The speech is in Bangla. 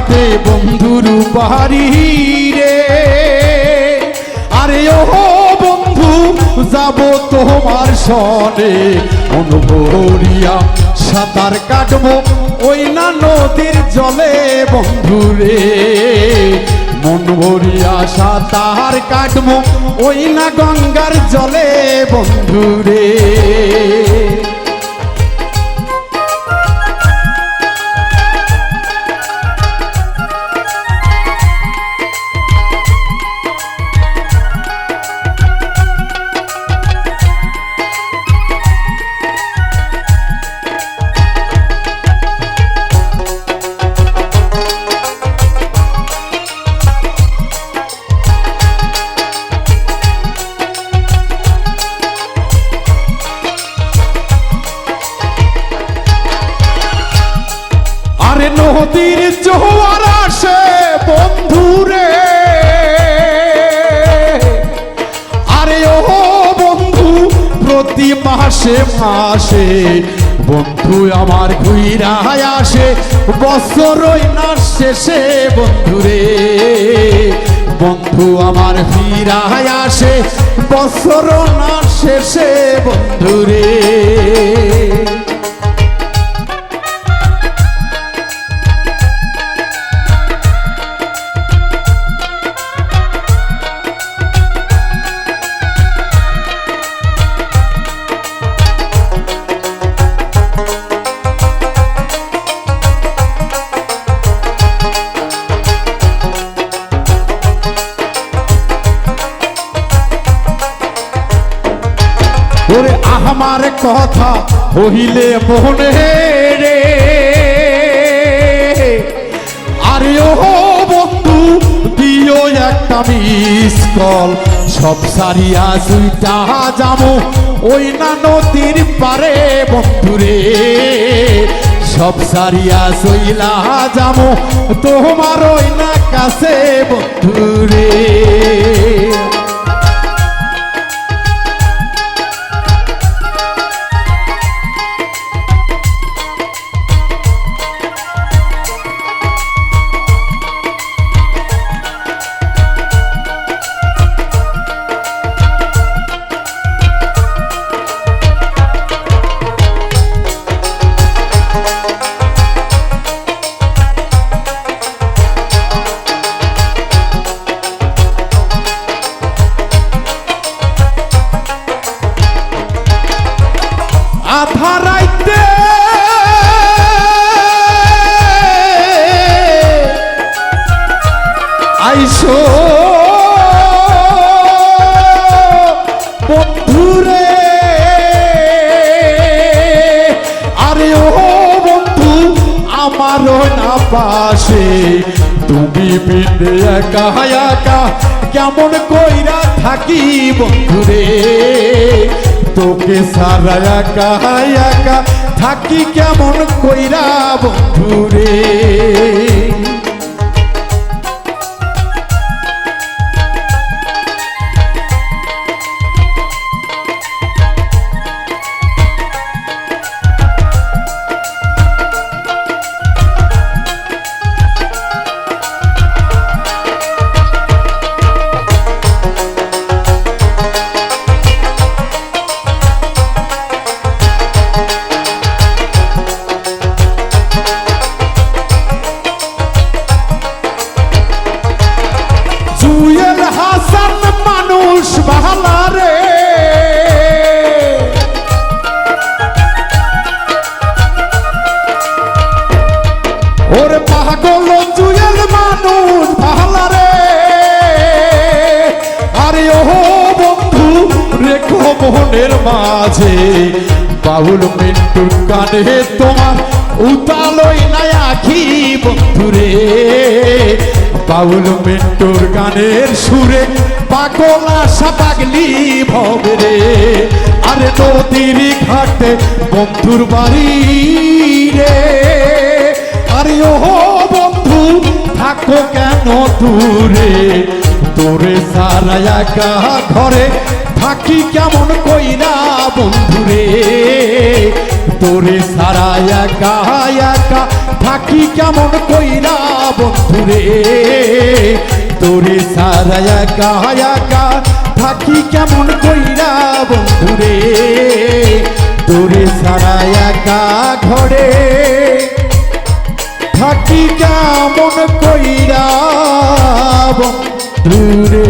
হাতে বন্ধুর বাড়ি রে। আরে ও বন্ধু যাব তোমার সনে, মন ভরিয়া সাঁতার কাটবো ওই না নদীর জলে বন্ধু রে। মন ভরিয়া সাঁতার কাটবো ওই না গঙ্গার জলে বন্ধু রে। আরে নদীর জোয়ার আসে বন্ধুরে, আরে ও বন্ধু প্রতি মাসে মাসে বন্ধু আমার ঘুইরা আসে বছরই না শেষে বন্ধুরে। বন্ধু আমার ফিরা আসে বছর না শেষে বন্ধুরে। ওরে আমার কথা কহিলে মনে রে, আরে ও বন্ধু দিও একটা মিস কল, সব সারিয়া সুইটা যাবো ওই না নদীর পারে বন্ধুরে। সব সারিয়া সইলা যাবো তোমার ওই না কাছে বন্ধুরে। আধারাইতে আইসো বন্ধুরে, আরে ও বন্ধু আমারও না পাশে তুমি বিনে একা একা কেমন কইরা থাকি বন্ধুরে। তোকে সারা একা একা থাকি কেমন কইরা বন্ধুরে। জুয়েল হাসান মানুষ ভালা রে, ওরে পাগল জুয়েল মানুষ ভালা রে। আরে ও বন্ধু রেখো মনের মাঝে বাউল মিন্টুর কানে তোমার উতালই নাই আখি বন্ধুরে। বাউল মিন্টুর গানের সুরে পাগল আশা পাগলি ভবে রে। আরে নদীর ঘাটে বন্ধুর বাড়ি রে। আরে ও বন্ধু থাকো কেন দূরে, তোরে সারা একা ঘরে থাকি কেমন কইরা বন্ধুরে। তোরে সারা একা একা থাকি কেমন কইরা বন্ধুরে তোরে সারা একা একা থাকি কেমন কইরা বন্ধুরে তোরে সারা একা ঘরে থাকি কেমন কইরা বন্ধুরে।